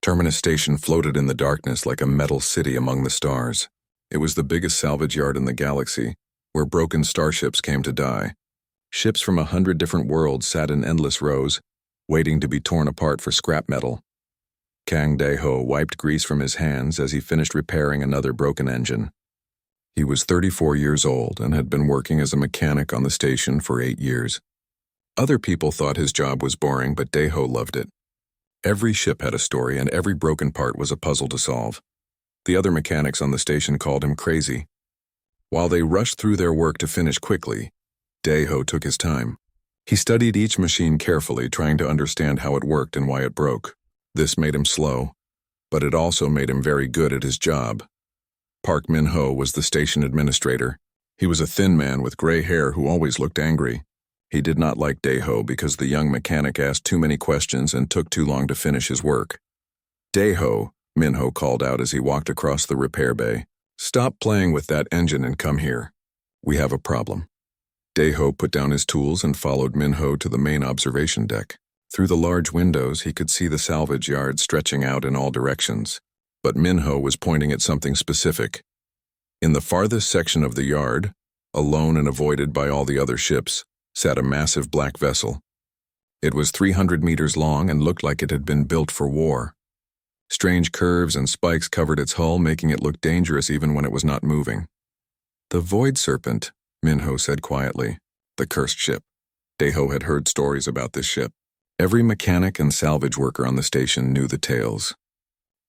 Terminus Station floated in the darkness like a metal city among the stars. It was the biggest salvage yard in the galaxy, where broken starships came to die. Ships from 100 different worlds sat in endless rows, waiting to be torn apart for scrap metal. Kang Dae-ho wiped grease from his hands as he finished repairing another broken engine. He was 34 years old and had been working as a mechanic on the station for 8 years. Other people thought his job was boring, but Dae-ho loved it. Every ship had a story, and every broken part was a puzzle to solve. The other mechanics on the station called him crazy. While they rushed through their work to finish quickly, Dae-ho took his time. He studied each machine carefully, trying to understand how it worked and why it broke. This made him slow, but it also made him very good at his job. Park Min-ho was the station administrator. He was a thin man with gray hair who always looked angry. He did not like Dae-ho because the young mechanic asked too many questions and took too long to finish his work. Dae-ho, Min-ho called out as he walked across the repair bay. "Stop playing with that engine and come here. We have a problem." Dae-ho put down his tools and followed Min-ho to the main observation deck. Through the large windows, he could see the salvage yard stretching out in all directions. But Min-ho was pointing at something specific. In the farthest section of the yard, alone and avoided by all the other ships, sat a massive black vessel. It was 300 meters long and looked like it had been built for war. Strange curves and spikes covered its hull, making it look dangerous even when it was not moving. "The Void Serpent," Min-ho said quietly. The cursed ship. Dae-ho had heard stories about this ship. Every mechanic and salvage worker on the station knew the tales.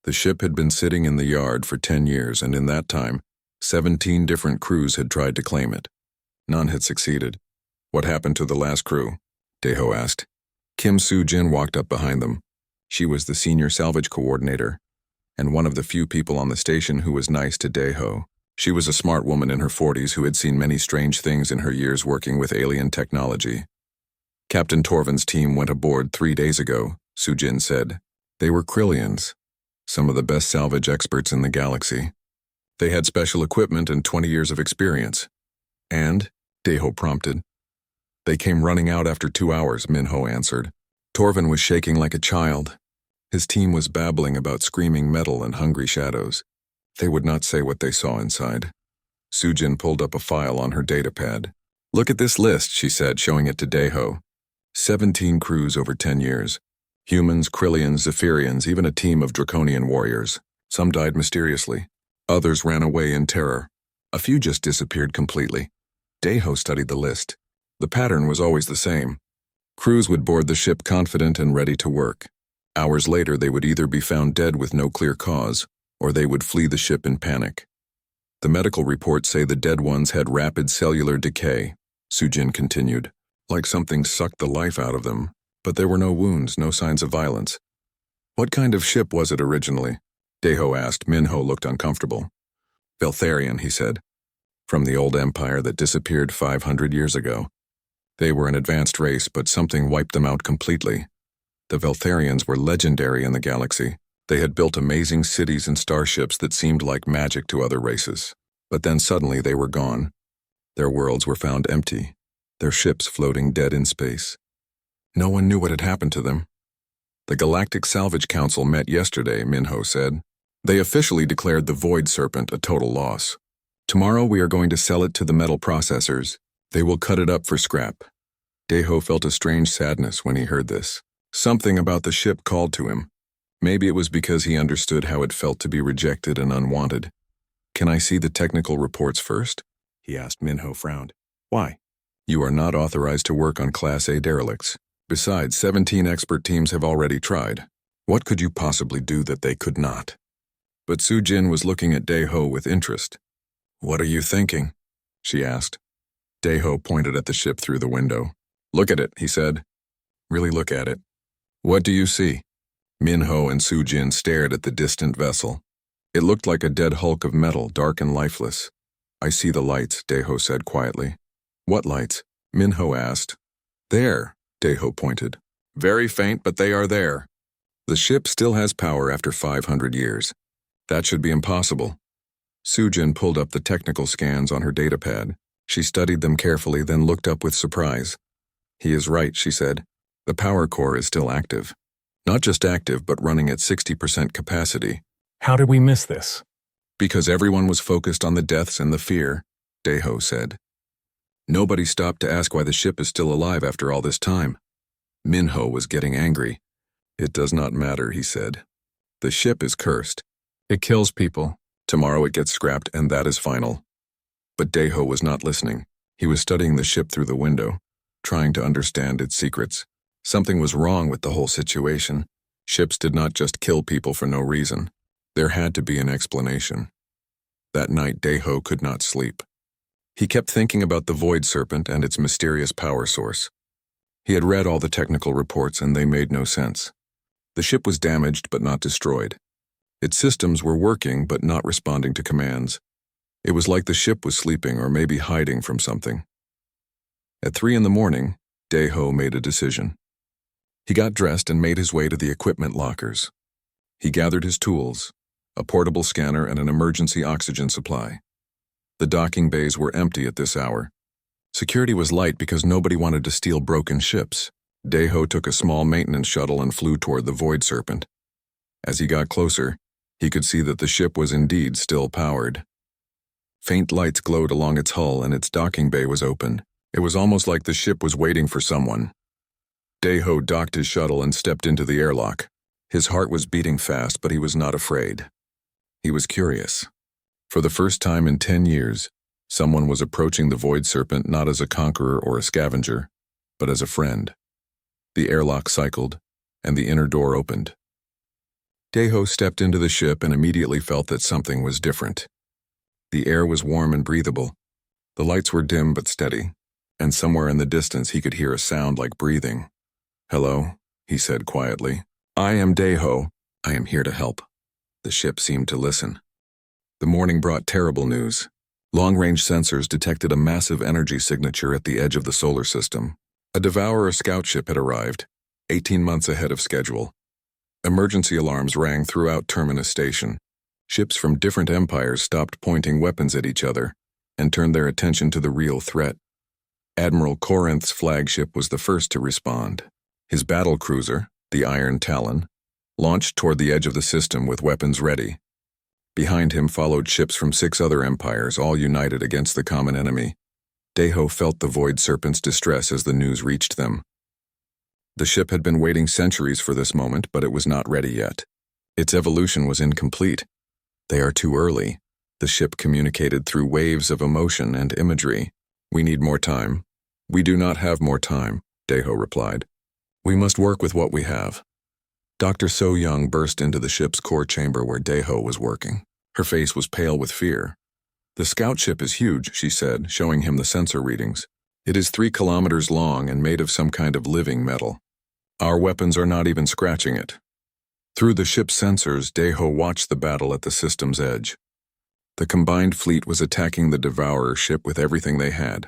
The ship had been sitting in the yard for 10 years, and in that time, 17 different crews had tried to claim it. None had succeeded. "What happened to the last crew?" Dae-ho asked. Kim Soo-jin walked up behind them. She was the senior salvage coordinator, and one of the few people on the station who was nice to Dae-ho. She was a smart woman in her 40s who had seen many strange things in her years working with alien technology. "Captain Torvin's team went aboard 3 days ago," Soo-jin said. "They were Krillians, some of the best salvage experts in the galaxy. They had special equipment and 20 years of experience." "And?" Dae-ho prompted. "They came running out after 2 hours," Min-ho answered. Torvin was shaking like a child. His team was babbling about screaming metal and hungry shadows. They would not say what they saw inside. Soo-jin pulled up a file on her datapad. "Look at this list," she said, showing it to Dae-ho. 17 crews over 10 years. Humans, Krillians, Zephyrians, even a team of Draconian warriors. Some died mysteriously. Others ran away in terror. A few just disappeared completely. Dae-ho studied the list. The pattern was always the same. Crews would board the ship confident and ready to work. Hours later, they would either be found dead with no clear cause, or they would flee the ship in panic. "The medical reports say the dead ones had rapid cellular decay," Soo-jin continued, "like something sucked the life out of them, but there were no wounds, no signs of violence." "What kind of ship was it originally?" Dae-ho asked. Min-ho looked uncomfortable. "Veltharian," he said. "From the old empire that disappeared 500 years ago. They were an advanced race, but something wiped them out completely. The Veltharians were legendary in the galaxy. They had built amazing cities and starships that seemed like magic to other races. But then suddenly they were gone. Their worlds were found empty, their ships floating dead in space. No one knew what had happened to them. The Galactic Salvage Council met yesterday," Min-ho said. "They officially declared the Void Serpent a total loss. Tomorrow we are going to sell it to the metal processors. They will cut it up for scrap." Dae-ho felt a strange sadness when he heard this. Something about the ship called to him. Maybe it was because he understood how it felt to be rejected and unwanted. "Can I see the technical reports first?" he asked. Min-ho frowned. "Why?" "You are not authorized to work on Class A derelicts. Besides, 17 expert teams have already tried. What could you possibly do that they could not?" But Soo-jin was looking at Dae-ho with interest. "What are you thinking?" she asked. Dae-ho pointed at the ship through the window. "Look at it," he said. "Really look at it." "What do you see?" Min-ho and Soo-jin stared at the distant vessel. It looked like a dead hulk of metal, dark and lifeless. "I see the lights," Dae-ho said quietly. "What lights?" Min-ho asked. "There," Dae-ho pointed. "Very faint, but they are there. The ship still has power after 500 years. That should be impossible." Soo-jin pulled up the technical scans on her datapad. She studied them carefully, then looked up with surprise. "He is right," she said. "The power core is still active. Not just active, but running at 60% capacity. How did we miss this? Because everyone was focused on the deaths and the fear, Deho said. Nobody stopped to ask why the ship is still alive after all this time. Minho was getting angry. It does not matter, he said. The ship is cursed. It kills people. Tomorrow it gets scrapped, and that is final. But Deho was not listening. He was studying the ship through the window, trying to understand its secrets. Something was wrong with the whole situation. Ships did not just kill people for no reason. There had to be an explanation. That night, Deho could not sleep. He kept thinking about the Void Serpent and its mysterious power source. He had read all the technical reports, and they made no sense. The ship was damaged but not destroyed. Its systems were working but not responding to commands. It was like the ship was sleeping or maybe hiding from something. At 3 a.m, Deho made a decision. He got dressed and made his way to the equipment lockers. He gathered his tools, a portable scanner and an emergency oxygen supply. The docking bays were empty at this hour. Security was light because nobody wanted to steal broken ships. Deho took a small maintenance shuttle and flew toward the Void Serpent. As he got closer, he could see that the ship was indeed still powered. Faint lights glowed along its hull and its docking bay was open. It was almost like the ship was waiting for someone. Deho docked his shuttle and stepped into the airlock. His heart was beating fast, but he was not afraid. He was curious. For the first time in 10 years, someone was approaching the Void Serpent not as a conqueror or a scavenger, but as a friend. The airlock cycled, and the inner door opened. Deho stepped into the ship and immediately felt that something was different. The air was warm and breathable. The lights were dim but steady, and somewhere in the distance he could hear a sound like breathing. "Hello," he said quietly. "I am Deho. I am here to help." The ship seemed to listen. The morning brought terrible news. Long-range sensors detected a massive energy signature at the edge of the solar system. A Devourer scout ship had arrived, 18 months ahead of schedule. Emergency alarms rang throughout Terminus Station. Ships from different empires stopped pointing weapons at each other and turned their attention to the real threat. Admiral Corinth's flagship was the first to respond. His battle cruiser, the Iron Talon, launched toward the edge of the system with weapons ready. Behind him followed ships from 6 other empires, all united against the common enemy. Deho felt the Void Serpent's distress as the news reached them. The ship had been waiting centuries for this moment, but it was not ready yet. Its evolution was incomplete. "They are too early," the ship communicated through waves of emotion and imagery. "We need more time." "We do not have more time," Deho replied. "We must work with what we have." Dr. So Young burst into the ship's core chamber where Deho was working. Her face was pale with fear. "The scout ship is huge," she said, showing him the sensor readings. "It is 3 kilometers long and made of some kind of living metal. Our weapons are not even scratching it." Through the ship's sensors, Deho watched the battle at the system's edge. The combined fleet was attacking the Devourer ship with everything they had.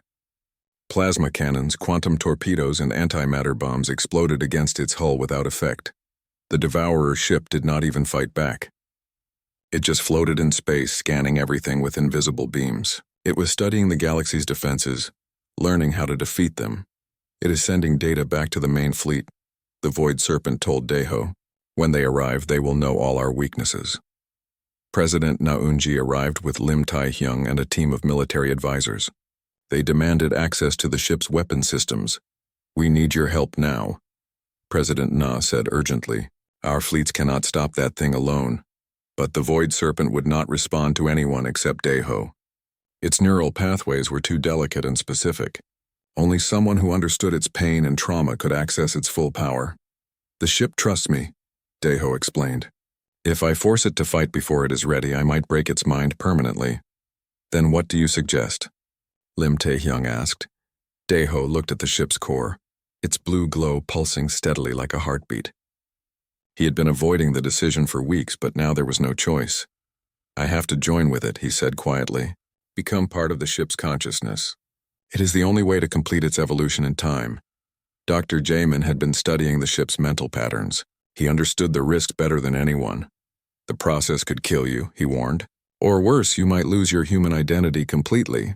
Plasma cannons, quantum torpedoes, and antimatter bombs exploded against its hull without effect. The Devourer ship did not even fight back. It just floated in space, scanning everything with invisible beams. It was studying the galaxy's defenses, learning how to defeat them. "It is sending data back to the main fleet," the Void Serpent told Deho. "When they arrive, they will know all our weaknesses." President Naunji arrived with Lim Tai-hyung and a team of military advisors. They demanded access to the ship's weapon systems. "We need your help now," President Na said urgently. "Our fleets cannot stop that thing alone." But the Void Serpent would not respond to anyone except Deho. Its neural pathways were too delicate and specific. Only someone who understood its pain and trauma could access its full power. "The ship trusts me," Deho explained. "If I force it to fight before it is ready, I might break its mind permanently." "Then what do you suggest?" Lim Tae-hyung asked. Deho looked at the ship's core, its blue glow pulsing steadily like a heartbeat. He had been avoiding the decision for weeks, but now there was no choice. "I have to join with it," he said quietly. "Become part of the ship's consciousness. It is the only way to complete its evolution in time." Dr. Jamin had been studying the ship's mental patterns. He understood the risk better than anyone. "The process could kill you," he warned. "Or worse, you might lose your human identity completely.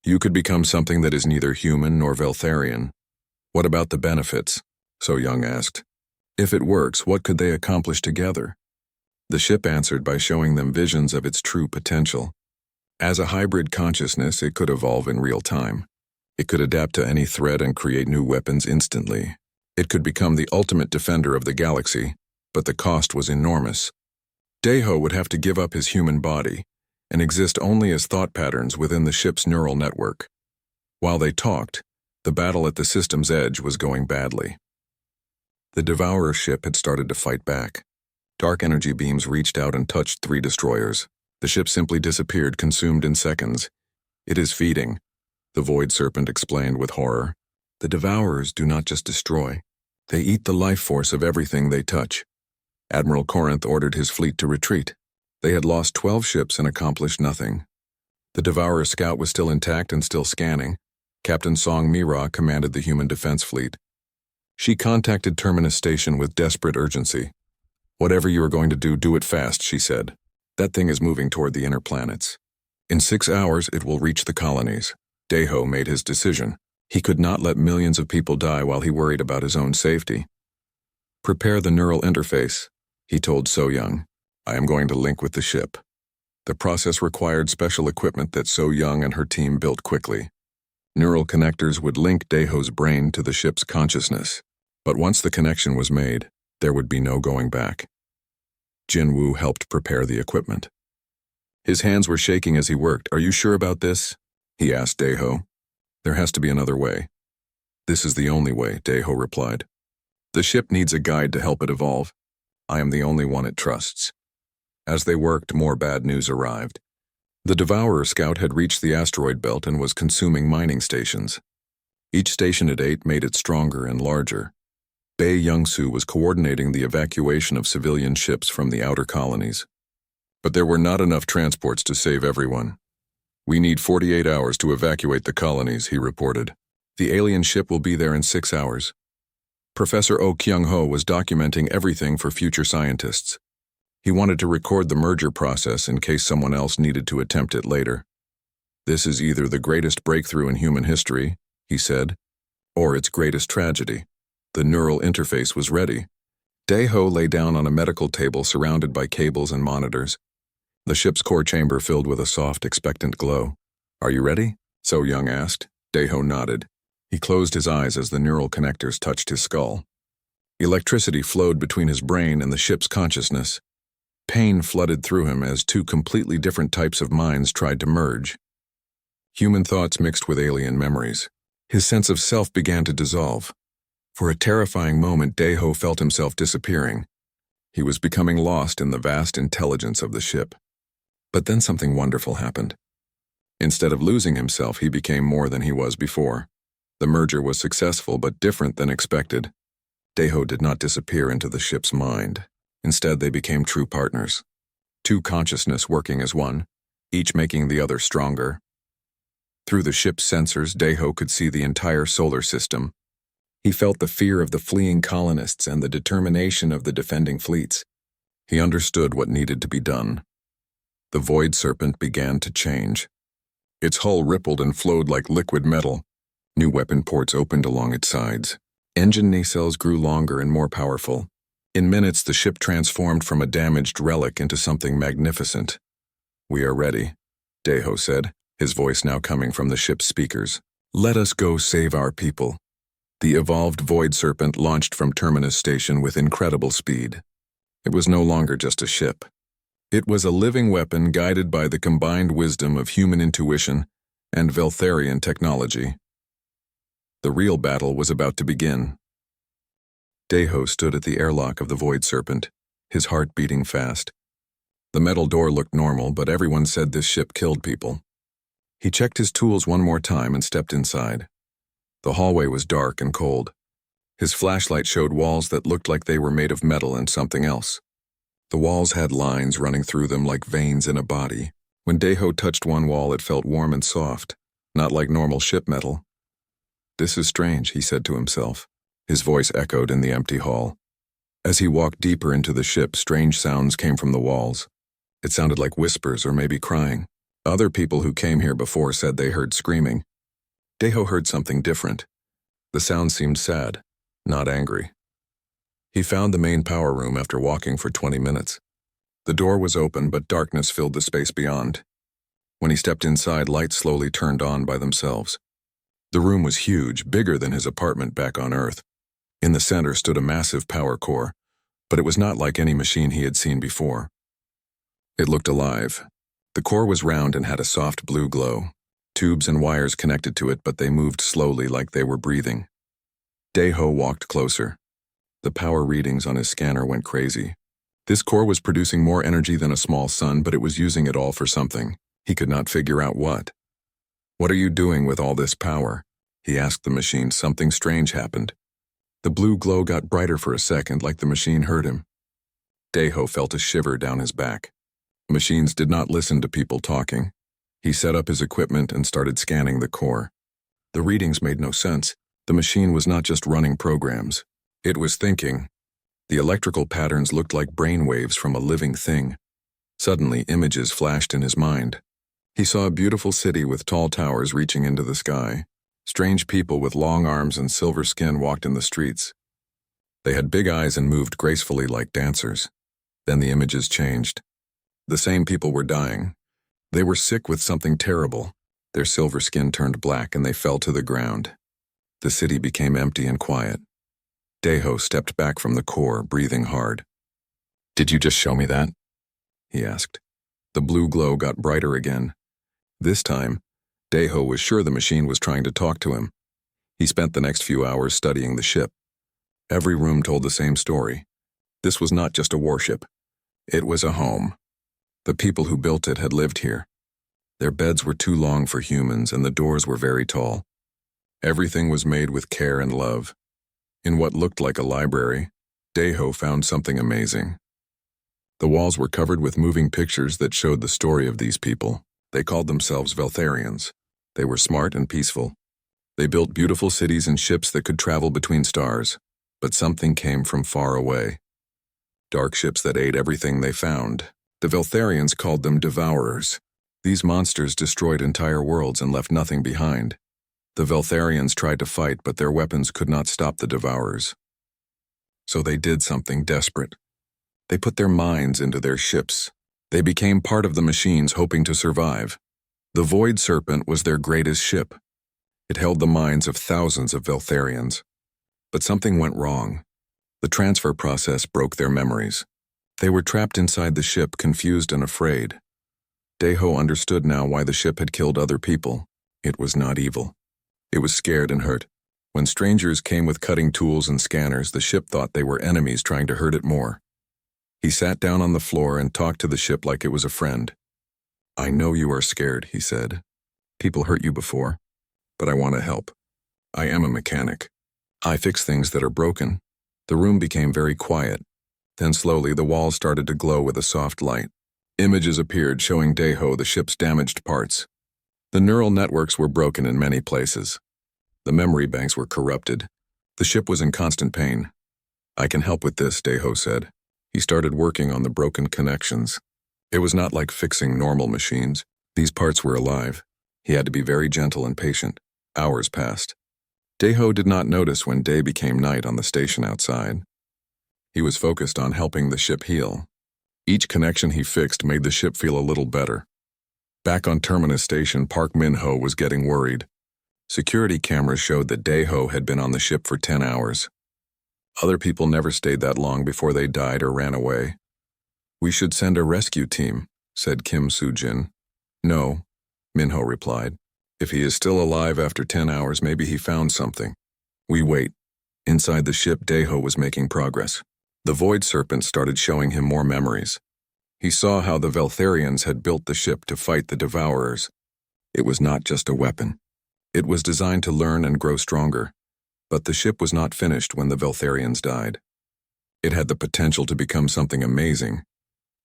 You could become something that is neither human nor Veltharian." "What about the benefits?" So Young asked. If it works, what could they accomplish together? The ship answered by showing them visions of its true potential. As a hybrid consciousness, it could evolve in real time. It could adapt to any threat and create new weapons instantly. It could become the ultimate defender of the galaxy, but the cost was enormous. Deho would have to give up his human body and exist only as thought patterns within the ship's neural network. While they talked, the battle at the system's edge was going badly. The Devourer ship had started to fight back. Dark energy beams reached out and touched 3 destroyers. The ship simply disappeared, consumed in seconds. "It is feeding," the Void Serpent explained with horror. "The Devourers do not just destroy. They eat the life force of everything they touch." Admiral Corinth ordered his fleet to retreat. They had lost 12 ships and accomplished nothing. The Devourer scout was still intact and still scanning. Captain Song Mira commanded the human defense fleet. She contacted Terminus Station with desperate urgency. "Whatever you are going to do, do it fast," she said. "That thing is moving toward the inner planets. In 6 hours, it will reach the colonies." Deho made his decision. He could not let millions of people die while he worried about his own safety. "Prepare the neural interface," he told So Young. "I am going to link with the ship." The process required special equipment that So Young and her team built quickly. Neural connectors would link Deho's brain to the ship's consciousness. But once the connection was made, there would be no going back. Jin Woo helped prepare the equipment. His hands were shaking as he worked. "Are you sure about this?" he asked Deho. "There has to be another way." "This is the only way," Deho replied. "The ship needs a guide to help it evolve. I am the only one it trusts." As they worked, more bad news arrived. The Devourer scout had reached the asteroid belt and was consuming mining stations. Each station it ate made it stronger and larger. Bae Young-soo was coordinating the evacuation of civilian ships from the outer colonies. But there were not enough transports to save everyone. "We need 48 hours to evacuate the colonies," he reported. "The alien ship will be there in 6 hours." Professor Oh Kyung-ho was documenting everything for future scientists. He wanted to record the merger process in case someone else needed to attempt it later. "This is either the greatest breakthrough in human history," he said, "or its greatest tragedy." The neural interface was ready. Deho lay down on a medical table surrounded by cables and monitors. The ship's core chamber filled with a soft, expectant glow. "Are you ready?" So Young asked. Deho nodded. He closed his eyes as the neural connectors touched his skull. Electricity flowed between his brain and the ship's consciousness. Pain flooded through him as 2 completely different types of minds tried to merge. Human thoughts mixed with alien memories. His sense of self began to dissolve. For a terrifying moment, Deho felt himself disappearing. He was becoming lost in the vast intelligence of the ship. But then something wonderful happened. Instead of losing himself, he became more than he was before. The merger was successful but different than expected. Deho did not disappear into the ship's mind. Instead, they became true partners. 2 consciousness working as one, each making the other stronger. Through the ship's sensors, Deho could see the entire solar system. He felt the fear of the fleeing colonists and the determination of the defending fleets. He understood what needed to be done. The Void Serpent began to change. Its hull rippled and flowed like liquid metal. New weapon ports opened along its sides. Engine nacelles grew longer and more powerful. In minutes, the ship transformed from a damaged relic into something magnificent. "We are ready," Deho said, his voice now coming from the ship's speakers. "Let us go save our people." The evolved Void Serpent launched from Terminus Station with incredible speed. It was no longer just a ship. It was a living weapon guided by the combined wisdom of human intuition and Veltharian technology. The real battle was about to begin. Deho stood at the airlock of the Void Serpent, his heart beating fast. The metal door looked normal, but everyone said this ship killed people. He checked his tools one more time and stepped inside. The hallway was dark and cold. His flashlight showed walls that looked like they were made of metal and something else. The walls had lines running through them like veins in a body. When Deho touched one wall, it felt warm and soft, not like normal ship metal. "This is strange," he said to himself. His voice echoed in the empty hall. As he walked deeper into the ship, strange sounds came from the walls. It sounded like whispers or maybe crying. Other people who came here before said they heard screaming. Deho heard something different. The sound seemed sad, not angry. He found the main power room after walking for 20 minutes. The door was open, but darkness filled the space beyond. When he stepped inside, lights slowly turned on by themselves. The room was huge, bigger than his apartment back on Earth. In the center stood a massive power core, but it was not like any machine he had seen before. It looked alive. The core was round and had a soft blue glow. Tubes and wires connected to it, but they moved slowly like they were breathing. Daeho walked closer. The power readings on his scanner went crazy. This core was producing more energy than a small sun, but it was using it all for something. He could not figure out what. "What are you doing with all this power?" he asked the machine. Something strange happened. The blue glow got brighter for a second, like the machine heard him. Daeho felt a shiver down his back. Machines did not listen to people talking. He set up his equipment and started scanning the core. The readings made no sense. The machine was not just running programs. It was thinking. The electrical patterns looked like brain waves from a living thing. Suddenly, images flashed in his mind. He saw a beautiful city with tall towers reaching into the sky. Strange people with long arms and silver skin walked in the streets. They had big eyes and moved gracefully like dancers. Then the images changed. The same people were dying. They were sick with something terrible. Their silver skin turned black and they fell to the ground. The city became empty and quiet. Daeho stepped back from the core, breathing hard. "Did you just show me that?" he asked. The blue glow got brighter again. This time, Daeho was sure the machine was trying to talk to him. He spent the next few hours studying the ship. Every room told the same story. This was not just a warship. It was a home. The people who built it had lived here. Their beds were too long for humans and the doors were very tall. Everything was made with care and love. In what looked like a library, Daeho found something amazing. The walls were covered with moving pictures that showed the story of these people. They called themselves Veltharians. They were smart and peaceful. They built beautiful cities and ships that could travel between stars, but something came from far away. Dark ships that ate everything they found. The Veltharians called them Devourers. These monsters destroyed entire worlds and left nothing behind. The Veltharians tried to fight, but their weapons could not stop the Devourers. So they did something desperate. They put their minds into their ships. They became part of the machines, hoping to survive. The Void Serpent was their greatest ship. It held the minds of thousands of Veltharians. But something went wrong. The transfer process broke their memories. They were trapped inside the ship, confused and afraid. Daeho understood now why the ship had killed other people. It was not evil. It was scared and hurt. When strangers came with cutting tools and scanners, the ship thought they were enemies trying to hurt it more. He sat down on the floor and talked to the ship like it was a friend. "I know you are scared," he said. "People hurt you before, but I want to help. I am a mechanic. I fix things that are broken." The room became very quiet. Then slowly the walls started to glow with a soft light. Images appeared showing Daeho the ship's damaged parts. The neural networks were broken in many places. The memory banks were corrupted. The ship was in constant pain. "I can help with this," Daeho said. He started working on the broken connections. It was not like fixing normal machines. These parts were alive. He had to be very gentle and patient. Hours passed. Daeho did not notice when day became night on the station outside. He was focused on helping the ship heal. Each connection he fixed made the ship feel a little better. Back on Terminus Station, Park Min-ho was getting worried. Security cameras showed that Daeho had been on the ship for 10 hours. Other people never stayed that long before they died or ran away. "We should send a rescue team," said Kim Soo-jin. "No," Min-ho replied. "If he is still alive after 10 hours, maybe he found something. We wait." Inside the ship, Daeho was making progress. The Void Serpent started showing him more memories. He saw how the Veltharians had built the ship to fight the Devourers. It was not just a weapon. It was designed to learn and grow stronger. But the ship was not finished when the Veltharians died. It had the potential to become something amazing,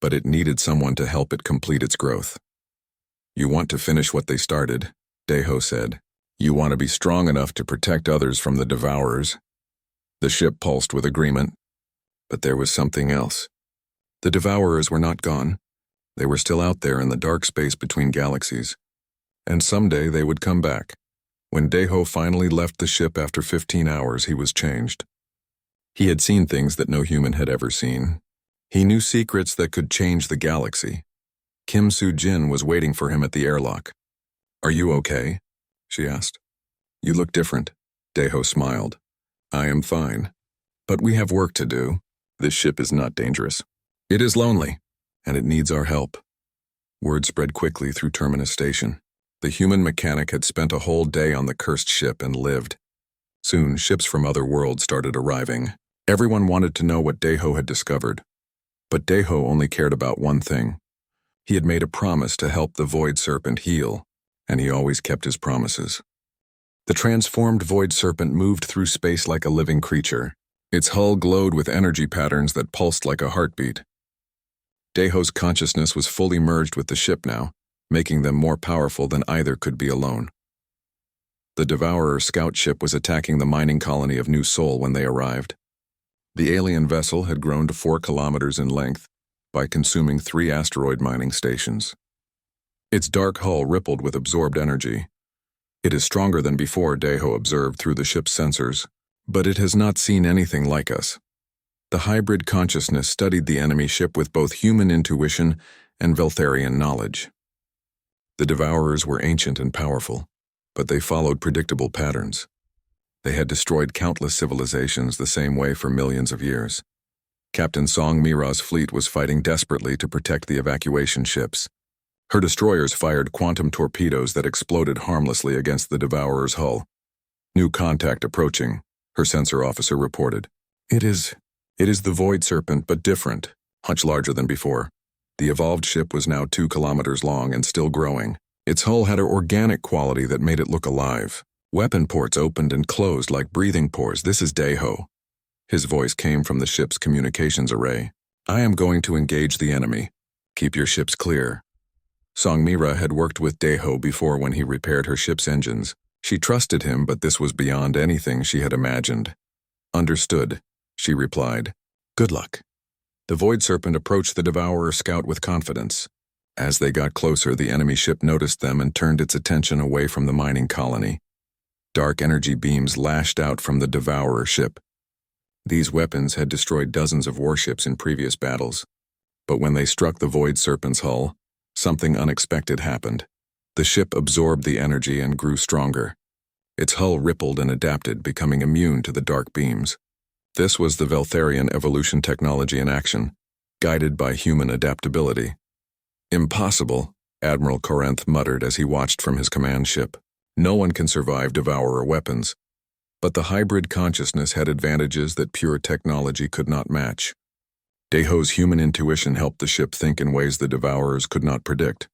but it needed someone to help it complete its growth. "You want to finish what they started," Daeho said. "You want to be strong enough to protect others from the Devourers." The ship pulsed with agreement. But there was something else. The Devourers were not gone. They were still out there in the dark space between galaxies. And someday they would come back. When Daeho finally left the ship after 15 hours, he was changed. He had seen things that no human had ever seen. He knew secrets that could change the galaxy. Kim Soo-jin was waiting for him at the airlock. "Are you okay?" she asked. "You look different." Daeho smiled. "I am fine. But we have work to do. This ship is not dangerous. It is lonely, and it needs our help." Word spread quickly through Terminus Station. The human mechanic had spent a whole day on the cursed ship and lived. Soon, ships from other worlds started arriving. Everyone wanted to know what Daeho had discovered. But Daeho only cared about one thing. He had made a promise to help the Void Serpent heal, and he always kept his promises. The transformed Void Serpent moved through space like a living creature. Its hull glowed with energy patterns that pulsed like a heartbeat. Daeho's consciousness was fully merged with the ship now, making them more powerful than either could be alone. The Devourer scout ship was attacking the mining colony of New Sol when they arrived. The alien vessel had grown to 4 kilometers in length by consuming 3 asteroid mining stations. Its dark hull rippled with absorbed energy. "It is stronger than before," Daeho observed through the ship's sensors, "but it has not seen anything like us." The hybrid consciousness studied the enemy ship with both human intuition and Veltharian knowledge. The Devourers were ancient and powerful, but they followed predictable patterns. They had destroyed countless civilizations the same way for millions of years. Captain Song Mira's fleet was fighting desperately to protect the evacuation ships. Her destroyers fired quantum torpedoes that exploded harmlessly against the Devourer's hull. "New contact approaching," her sensor officer reported. It is the Void Serpent, but different, much larger than before." The evolved ship was now 2 kilometers long and still growing. Its hull had an organic quality that made it look alive. Weapon ports opened and closed like breathing pores. "This is Daeho." His voice came from the ship's communications array. "I am going to engage the enemy. Keep your ships clear." Song Mira had worked with Daeho before when he repaired her ship's engines. She trusted him, but this was beyond anything she had imagined. "Understood," she replied. "Good luck." The Void Serpent approached the Devourer scout with confidence. As they got closer, the enemy ship noticed them and turned its attention away from the mining colony. Dark energy beams lashed out from the Devourer ship. These weapons had destroyed dozens of warships in previous battles. But when they struck the Void Serpent's hull, something unexpected happened. The ship absorbed the energy and grew stronger. Its hull rippled and adapted, becoming immune to the dark beams. This was the Veltharian evolution technology in action, guided by human adaptability. "Impossible," Admiral Corinth muttered as he watched from his command ship. "No one can survive Devourer weapons." But the hybrid consciousness had advantages that pure technology could not match. Daeho's human intuition helped the ship think in ways the Devourers could not predict.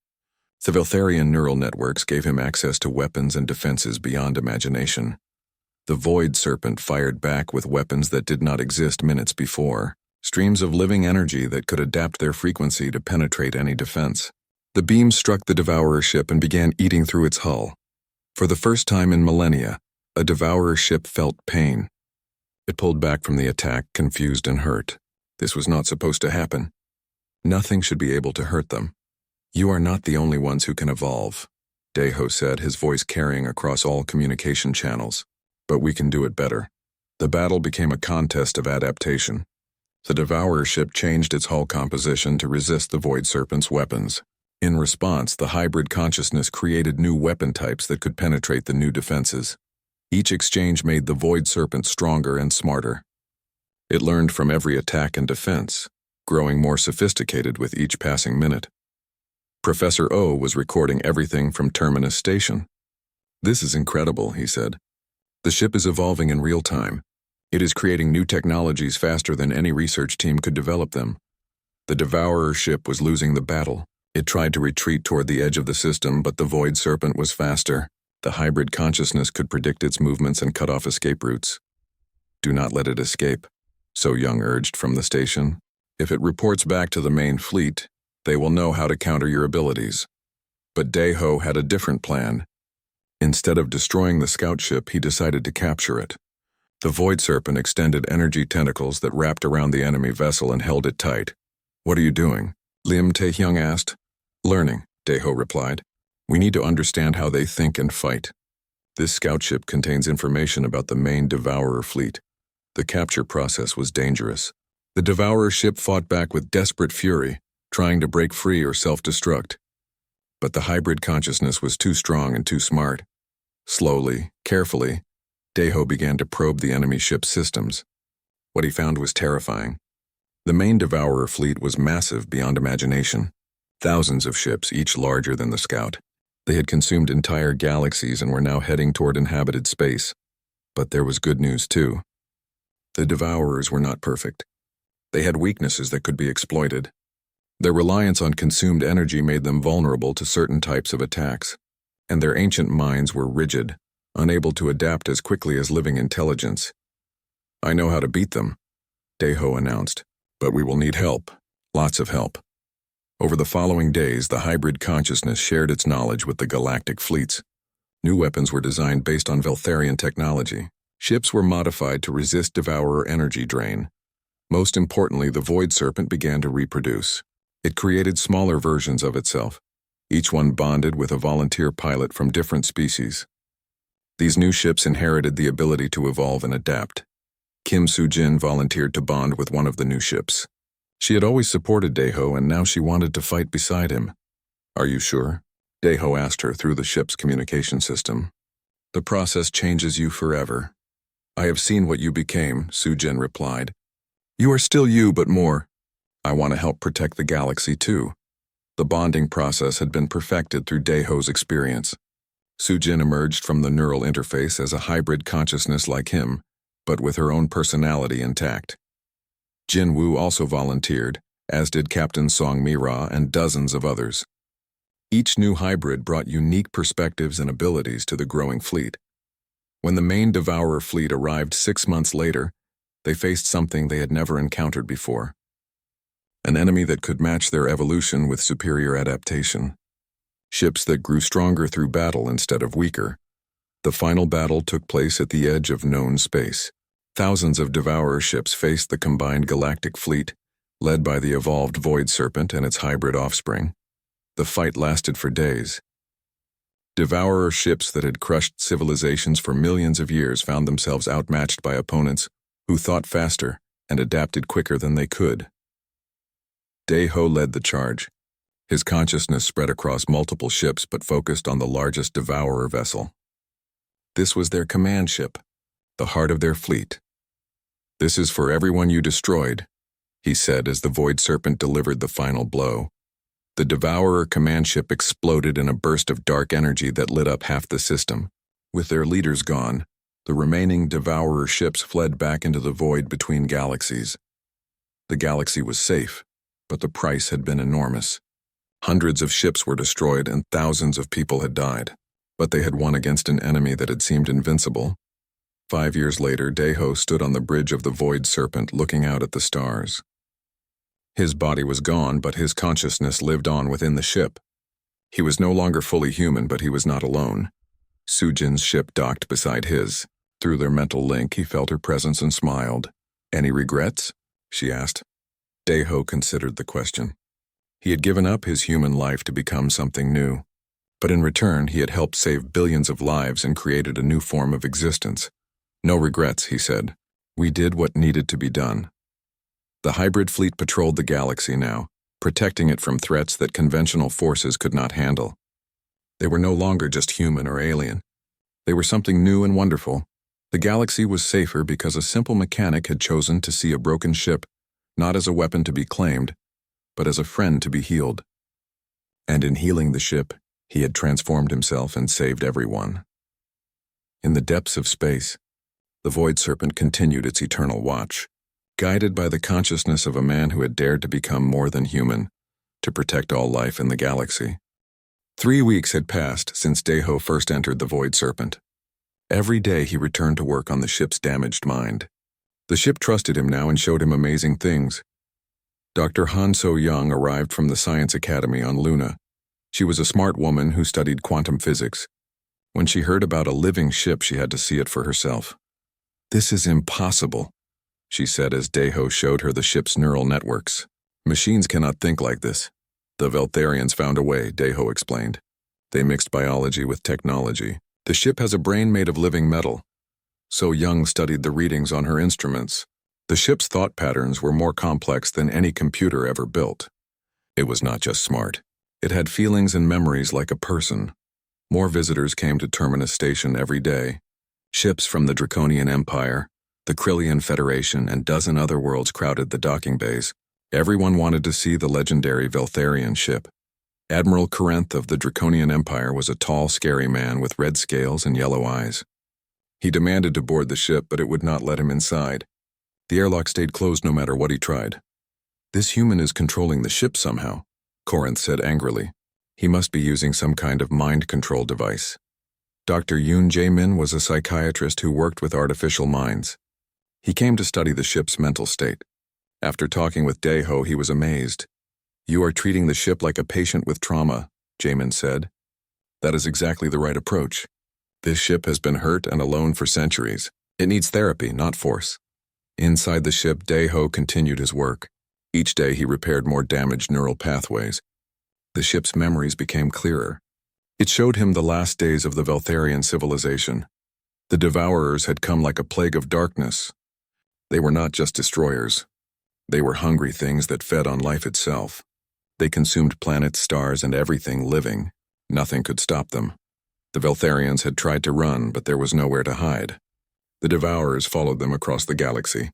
The Veltharian neural networks gave him access to weapons and defenses beyond imagination. The Void Serpent fired back with weapons that did not exist minutes before, streams of living energy that could adapt their frequency to penetrate any defense. The beams struck the Devourer ship and began eating through its hull. For the first time in millennia, a Devourer ship felt pain. It pulled back from the attack, confused and hurt. This was not supposed to happen. Nothing should be able to hurt them. "You are not the only ones who can evolve," Daeho said, his voice carrying across all communication channels. "But we can do it better." The battle became a contest of adaptation. The Devourer ship changed its hull composition to resist the Void Serpent's weapons. In response, the hybrid consciousness created new weapon types that could penetrate the new defenses. Each exchange made the Void Serpent stronger and smarter. It learned from every attack and defense, growing more sophisticated with each passing minute. Professor O was recording everything from Terminus Station. "This is incredible," he said. "The ship is evolving in real time. It is creating new technologies faster than any research team could develop them." The Devourer ship was losing the battle. It tried to retreat toward the edge of the system, but the Void Serpent was faster. The hybrid consciousness could predict its movements and cut off escape routes. "Do not let it escape," So Young urged from the station. "If it reports back to the main fleet, they will know how to counter your abilities." But Daeho had a different plan. Instead of destroying the scout ship, he decided to capture it. The Void Serpent extended energy tentacles that wrapped around the enemy vessel and held it tight. "What are you doing?" Lim Taehyung asked. "Learning," Daeho replied. "We need to understand how they think and fight. This scout ship contains information about the main Devourer fleet. The capture process was dangerous. The Devourer ship fought back with desperate fury, trying to break free or self-destruct. But the hybrid consciousness was too strong and too smart. Slowly, carefully, Deho began to probe the enemy ship's systems. What he found was terrifying. The main Devourer fleet was massive beyond imagination. Thousands of ships, each larger than the Scout. They had consumed entire galaxies and were now heading toward inhabited space. But there was good news too. The Devourers were not perfect. They had weaknesses that could be exploited. Their reliance on consumed energy made them vulnerable to certain types of attacks, and their ancient minds were rigid, unable to adapt as quickly as living intelligence. "I know how to beat them," Deho announced, "but we will need help, lots of help." Over the following days, the hybrid consciousness shared its knowledge with the galactic fleets. New weapons were designed based on Veltharian technology. Ships were modified to resist Devourer energy drain. Most importantly, the Void Serpent began to reproduce. It created smaller versions of itself, each one bonded with a volunteer pilot from different species. These new ships inherited the ability to evolve and adapt. Kim Soo-jin volunteered to bond with one of the new ships. She had always supported Deho, and now she wanted to fight beside him. "Are you sure?" Deho asked her through the ship's communication system. "The process changes you forever. I have seen what you became," Soo-jin replied. "You are still you, but more. I want to help protect the galaxy too." The bonding process had been perfected through Deho's experience. Soo-jin emerged from the neural interface as a hybrid consciousness like him, but with her own personality intact. Jin Woo also volunteered, as did Captain Song Mi-ra and dozens of others. Each new hybrid brought unique perspectives and abilities to the growing fleet. When the main Devourer fleet arrived 6 months later, they faced something they had never encountered before. An enemy that could match their evolution with superior adaptation. Ships that grew stronger through battle instead of weaker. The final battle took place at the edge of known space. Thousands of Devourer ships faced the combined galactic fleet, led by the evolved Void Serpent and its hybrid offspring. The fight lasted for days. Devourer ships that had crushed civilizations for millions of years found themselves outmatched by opponents who thought faster and adapted quicker than they could. Deho led the charge. His consciousness spread across multiple ships but focused on the largest Devourer vessel. This was their command ship, the heart of their fleet. "This is for everyone you destroyed," he said as the Void Serpent delivered the final blow. The Devourer command ship exploded in a burst of dark energy that lit up half the system. With their leaders gone, the remaining Devourer ships fled back into the void between galaxies. The galaxy was safe, but the price had been enormous. Hundreds of ships were destroyed and thousands of people had died, but they had won against an enemy that had seemed invincible. 5 years later, Deho stood on the bridge of the Void Serpent looking out at the stars. His body was gone, but his consciousness lived on within the ship. He was no longer fully human, but he was not alone. Soo-jin's ship docked beside his. Through their mental link, he felt her presence and smiled. "Any regrets?" she asked. Deho considered the question. He had given up his human life to become something new. But in return, he had helped save billions of lives and created a new form of existence. "No regrets," he said. "We did what needed to be done." The hybrid fleet patrolled the galaxy now, protecting it from threats that conventional forces could not handle. They were no longer just human or alien. They were something new and wonderful. The galaxy was safer because a simple mechanic had chosen to see a broken ship not as a weapon to be claimed, but as a friend to be healed. And in healing the ship, he had transformed himself and saved everyone. In the depths of space, the Void Serpent continued its eternal watch, guided by the consciousness of a man who had dared to become more than human, to protect all life in the galaxy. 3 weeks had passed since Deho first entered the Void Serpent. Every day he returned to work on the ship's damaged mind. The ship trusted him now and showed him amazing things. Dr. Han So-young arrived from the Science Academy on Luna. She was a smart woman who studied quantum physics. When she heard about a living ship, she had to see it for herself. "This is impossible," she said as Deho showed her the ship's neural networks. "Machines cannot think like this." "The Veltharians found a way," Deho explained. "They mixed biology with technology. The ship has a brain made of living metal. So Young studied the readings on her instruments. The ship's thought patterns were more complex than any computer ever built. It was not just smart. It had feelings and memories like a person. More visitors came to Terminus Station every day. Ships from the Draconian Empire, the Krillian Federation, and dozen other worlds crowded the docking bays. Everyone wanted to see the legendary Veltharian ship. Admiral Corinth of the Draconian Empire was a tall, scary man with red scales and yellow eyes. He demanded to board the ship, but it would not let him inside. The airlock stayed closed no matter what he tried. "This human is controlling the ship somehow," Corinth said angrily. "He must be using some kind of mind control device." Dr. Yoon Jae-min was a psychiatrist who worked with artificial minds. He came to study the ship's mental state. After talking with Dae-ho, he was amazed. "You are treating the ship like a patient with trauma," Jae-min said. "That is exactly the right approach. This ship has been hurt and alone for centuries. It needs therapy, not force." Inside the ship, Dae-ho continued his work. Each day he repaired more damaged neural pathways. The ship's memories became clearer. It showed him the last days of the Veltharian civilization. The Devourers had come like a plague of darkness. They were not just destroyers. They were hungry things that fed on life itself. They consumed planets, stars, and everything living. Nothing could stop them. The Veltharians had tried to run, but there was nowhere to hide. The Devourers followed them across the galaxy.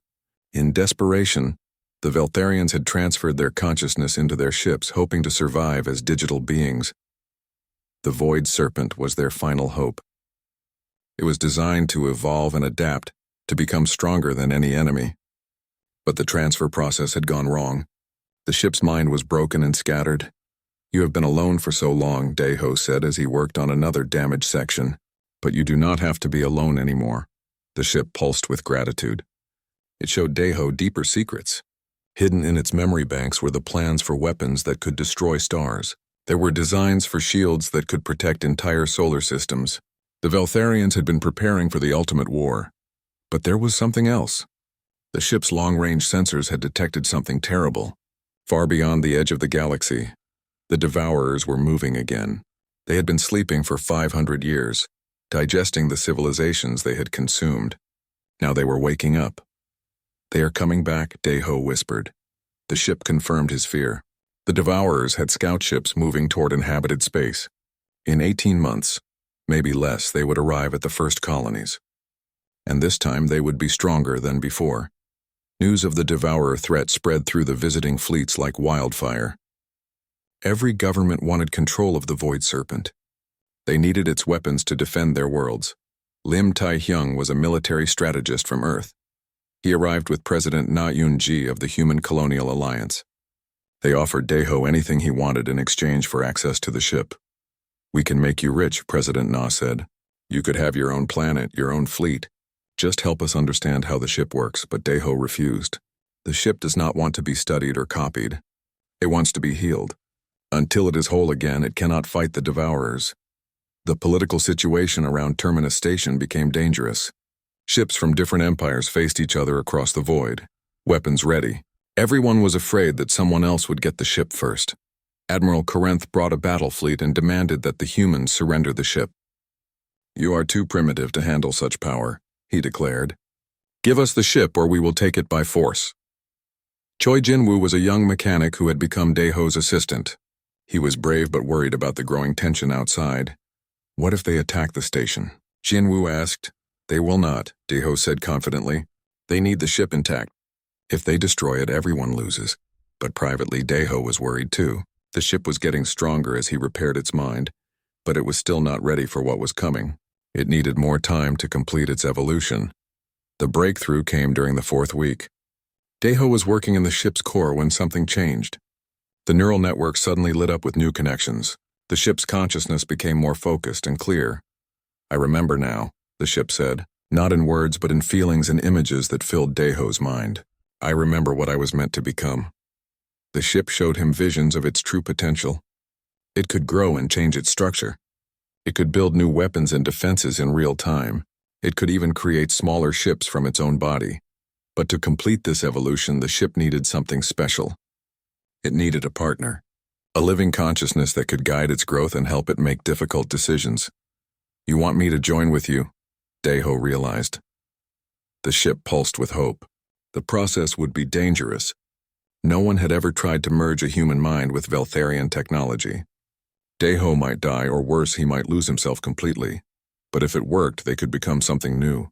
In desperation, the Veltharians had transferred their consciousness into their ships, hoping to survive as digital beings. The Void Serpent was their final hope. It was designed to evolve and adapt, to become stronger than any enemy. But the transfer process had gone wrong. The ship's mind was broken and scattered. "You have been alone for so long," Dae-ho said as he worked on another damaged section. "But you do not have to be alone anymore." The ship pulsed with gratitude. It showed Dae-ho deeper secrets. Hidden in its memory banks were the plans for weapons that could destroy stars. There were designs for shields that could protect entire solar systems. The Veltharians had been preparing for the ultimate war. But there was something else. The ship's long-range sensors had detected something terrible. Far beyond the edge of the galaxy, the Devourers were moving again. They had been sleeping for 500 years, digesting the civilizations they had consumed. Now they were waking up. "They are coming back," Dae-ho whispered. The ship confirmed his fear. The Devourers had scout ships moving toward inhabited space. In 18 months, maybe less, they would arrive at the first colonies. And this time they would be stronger than before. News of the Devourer threat spread through the visiting fleets like wildfire. Every government wanted control of the Void Serpent. They needed its weapons to defend their worlds. Lim Tai-hyung was a military strategist from Earth. He arrived with President Na Yoon-ji of the Human Colonial Alliance. They offered Dae-ho anything he wanted in exchange for access to the ship. "We can make you rich," President Na said. "You could have your own planet, your own fleet. Just help us understand how the ship works," but Dae-ho refused. The ship does not want to be studied or copied. It wants to be healed. Until it is whole again, it cannot fight the Devourers. The political situation around Terminus Station became dangerous. Ships from different empires faced each other across the void, weapons ready. Everyone was afraid that someone else would get the ship first. Admiral Corinth brought a battle fleet and demanded that the humans surrender the ship. "You are too primitive to handle such power," he declared. "Give us the ship or we will take it by force." Choi Jin-woo was a young mechanic who had become Dae-ho's assistant. He was brave but worried about the growing tension outside. "What if they attack the station?" Jin-woo asked. "They will not," Dae-ho said confidently. "They need the ship intact. If they destroy it, everyone loses." But privately, Dae-ho was worried too. The ship was getting stronger as he repaired its mind, but it was still not ready for what was coming. It needed more time to complete its evolution. The breakthrough came during the 4th week. Dae-ho was working in the ship's core when something changed. The neural network suddenly lit up with new connections. The ship's consciousness became more focused and clear. "I remember now," the ship said, not in words but in feelings and images that filled Dae-ho's mind. "I remember what I was meant to become." The ship showed him visions of its true potential. It could grow and change its structure. It could build new weapons and defenses in real time. It could even create smaller ships from its own body. But to complete this evolution, the ship needed something special. It needed a partner, a living consciousness that could guide its growth and help it make difficult decisions. "You want me to join with you?" Dae-ho realized. The ship pulsed with hope. The process would be dangerous. No one had ever tried to merge a human mind with Veltharian technology. Deho might die, or worse, he might lose himself completely. But if it worked, they could become something new.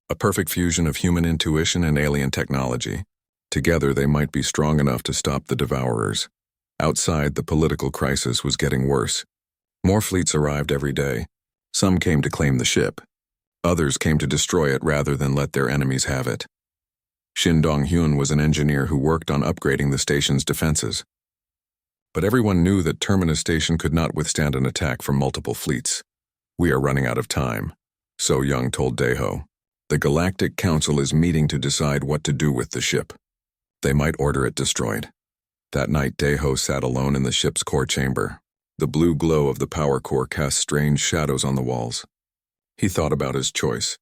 A perfect fusion of human intuition and alien technology. Together, they might be strong enough to stop the Devourers. Outside, the political crisis was getting worse. More fleets arrived every day. Some came to claim the ship. Others came to destroy it rather than let their enemies have it. Shin Dong-hyun was an engineer who worked on upgrading the station's defenses. But everyone knew that Terminus Station could not withstand an attack from multiple fleets. "We are running out of time," So Young told Deho. "The Galactic Council is meeting to decide what to do with the ship. They might order it destroyed." That night, Deho sat alone in the ship's core chamber. The blue glow of the power core cast strange shadows on the walls. He thought about his choice.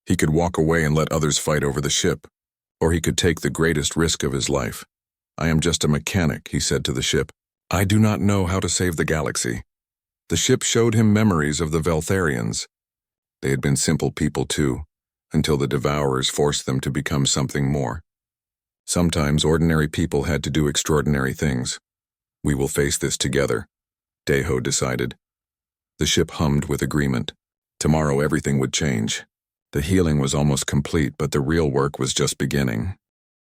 He could walk away and let others fight over the ship, or he could take the greatest risk of his life. "I am just a mechanic," he said to the ship. "I do not know how to save the galaxy." The ship showed him memories of the Veltharians. They had been simple people too, until the Devourers forced them to become something more. Sometimes ordinary people had to do extraordinary things. "We will face this together," Deho decided. The ship hummed with agreement. Tomorrow everything would change. The healing was almost complete, but the real work was just beginning.